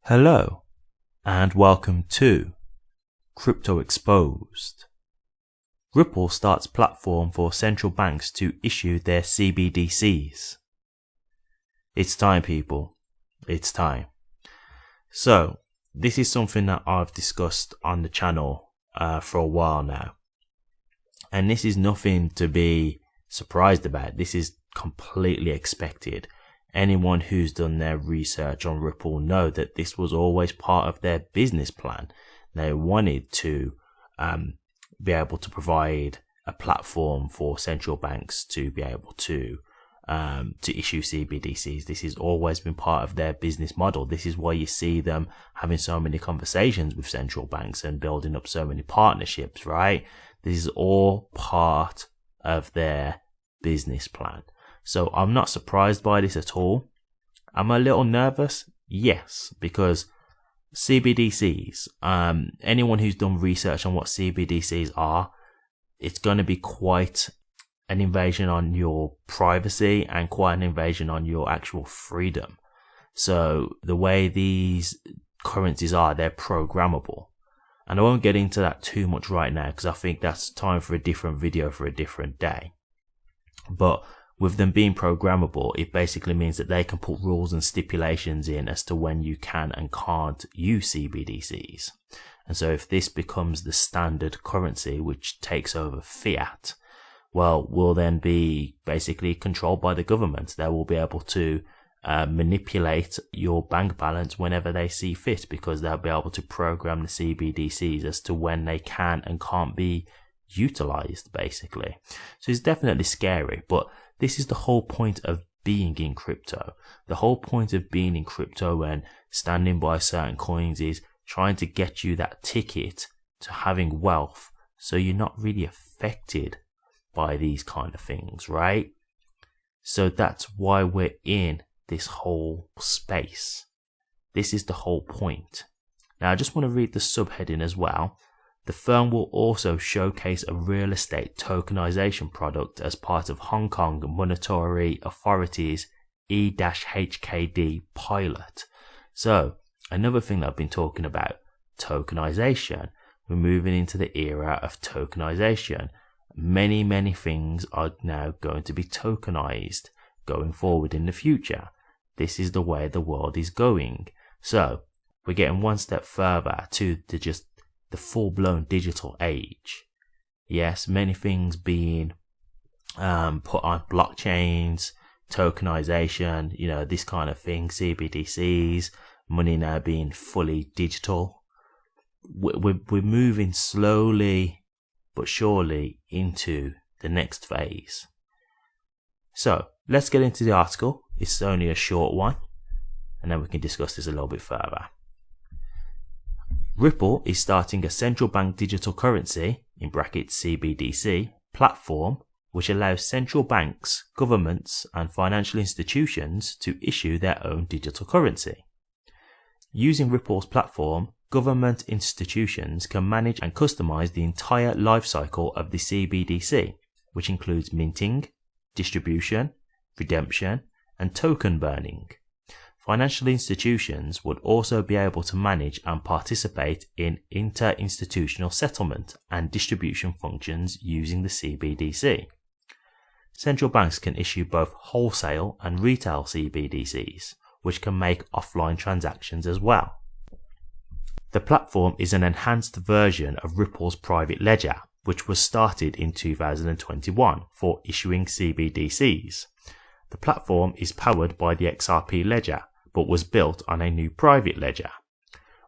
Hello, and welcome to Crypto Exposed. Ripple starts platform for central banks to issue their CBDCs. It's time, people. It's time. So, this is something that I've discussed on the channel for a while now. And this is nothing to be surprised about. This is completely expected. Anyone who's done their research on Ripple know that this was always part of their business plan. They wanted to be able to provide a platform for central banks to be able to issue CBDCs. This has always been part of their business model. This is why you see them having so many conversations with central banks and building up so many partnerships, right? This is all part of their business plan. So I'm not surprised by this at all. Am I a little nervous? Yes, because CBDCs, anyone who's done research on what CBDCs are, it's going to be quite an invasion on your privacy and quite an invasion on your actual freedom. So the way these currencies are, they're programmable. And I won't get into that too much right now because I think that's time for a different video for a different day. But with them being programmable, it basically means that they can put rules and stipulations in as to when you can and can't use CBDCs. And so if this becomes the standard currency, which takes over fiat, well, will then be basically controlled by the government. They will be able to manipulate your bank balance whenever they see fit, because they'll be able to program the CBDCs as to when they can and can't be utilized, basically. So it's definitely scary, but this is the whole point of being in crypto. The whole point of being in crypto and standing by certain coins is trying to get you that ticket to having wealth, so you're not really affected by these kind of things, right? So that's why we're in this whole space. This is the whole point. Now I just want to read the subheading as well. The firm will also showcase a real estate tokenization product as part of Hong Kong Monetary Authority's E-HKD pilot. So, another thing that I've been talking about, tokenization. We're moving into the era of tokenization. Many things are now going to be tokenized going forward in the future. This is the way the world is going. So, we're getting one step further to the full-blown digital age. Yes, many things being put on blockchains, tokenization, this kind of thing, CBDCs, money now being fully digital. We're moving slowly but surely into the next phase. So, let's get into the article. It's only a short one, and then we can discuss this a little bit further. Ripple is starting a central bank digital currency, in brackets CBDC, platform which allows central banks, governments and financial institutions to issue their own digital currency. Using Ripple's platform, government institutions can manage and customize the entire life cycle of the CBDC, which includes minting, distribution, redemption and token burning. Financial institutions would also be able to manage and participate in inter-institutional settlement and distribution functions using the CBDC. Central banks can issue both wholesale and retail CBDCs, which can make offline transactions as well. The platform is an enhanced version of Ripple's private ledger, which was started in 2021 for issuing CBDCs. The platform is powered by the XRP ledger, but was built on a new private ledger.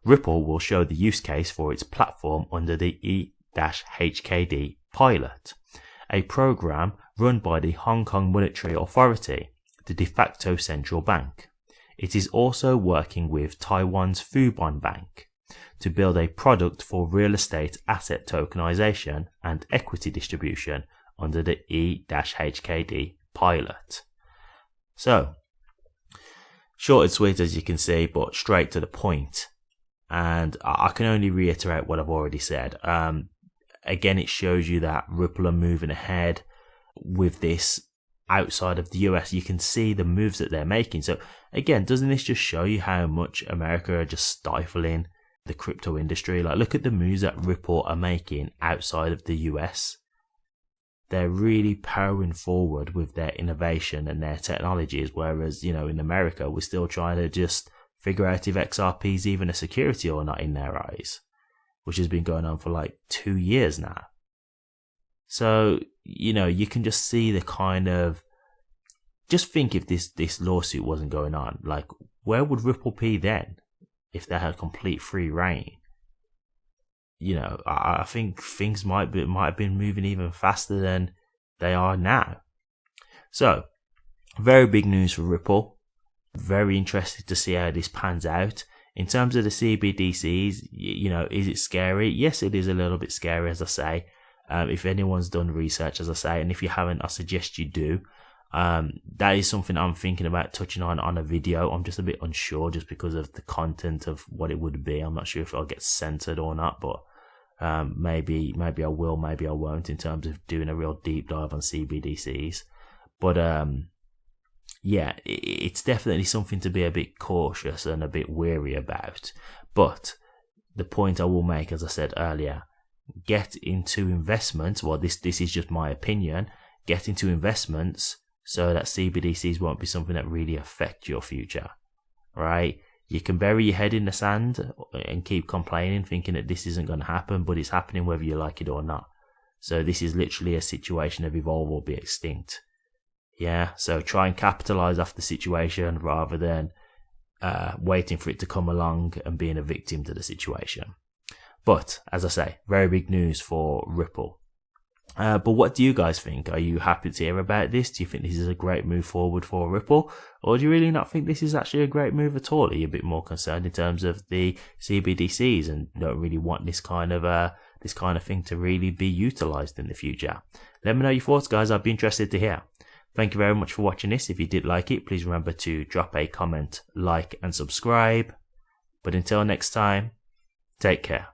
Ripple will show the use case for its platform under the E-HKD pilot, a program run by the Hong Kong Monetary Authority, the de facto central bank. It is also working with Taiwan's Fubon Bank to build a product for real estate asset tokenization and equity distribution under the E-HKD pilot. So, short and sweet as you can see, but straight to the point. And I can only reiterate what I've already said. Again, it shows you that Ripple are moving ahead with this outside of the US, you can see the moves that they're making. So again, doesn't this just show you how much America are just stifling the crypto industry? Like, look at the moves that Ripple are making outside of the US. They're really powering forward with their innovation and their technologies, whereas, you know, in America, we're still trying to just figure out if XRP is even a security or not in their eyes, which has been going on for like 2 years now. So, you know, you can just see the kind of, just think if this lawsuit wasn't going on, like, where would Ripple be then if they had complete free reign? You know, I think things might have been moving even faster than they are now. So, very big news for Ripple. Very interested to see how this pans out. In terms of the CBDCs, you know, is it scary? Yes, it is a little bit scary, as I say. If anyone's done research, as I say, and if you haven't, I suggest you do. That is something I'm thinking about touching on a video. I'm just a bit unsure just because of the content of what it would be. I'm not sure if I'll get censored or not, but maybe I will, maybe I won't, in terms of doing a real deep dive on CBDCs. But yeah, it's definitely something to be a bit cautious and a bit wary about. But the point I will make, as I said earlier, get into investments. Well, this is just my opinion. Get into investments so that CBDCs won't be something that really affect your future, right? You can bury your head in the sand and keep complaining, thinking that this isn't going to happen, but it's happening whether you like it or not. So this is literally a situation of evolve or be extinct. Yeah, so try and capitalize off the situation rather than waiting for it to come along and being a victim to the situation. But, as I say, very big news for Ripple. But what do you guys think? Are you happy to hear about this? Do you think this is a great move forward for Ripple? Or do you really not think this is actually a great move at all? Are you a bit more concerned in terms of the CBDCs and don't really want this kind of thing to really be utilized in the future? Let me know your thoughts, guys. I'd be interested to hear. Thank you very much for watching this. If you did like it, please remember to drop a comment, like, and subscribe. But until next time, take care.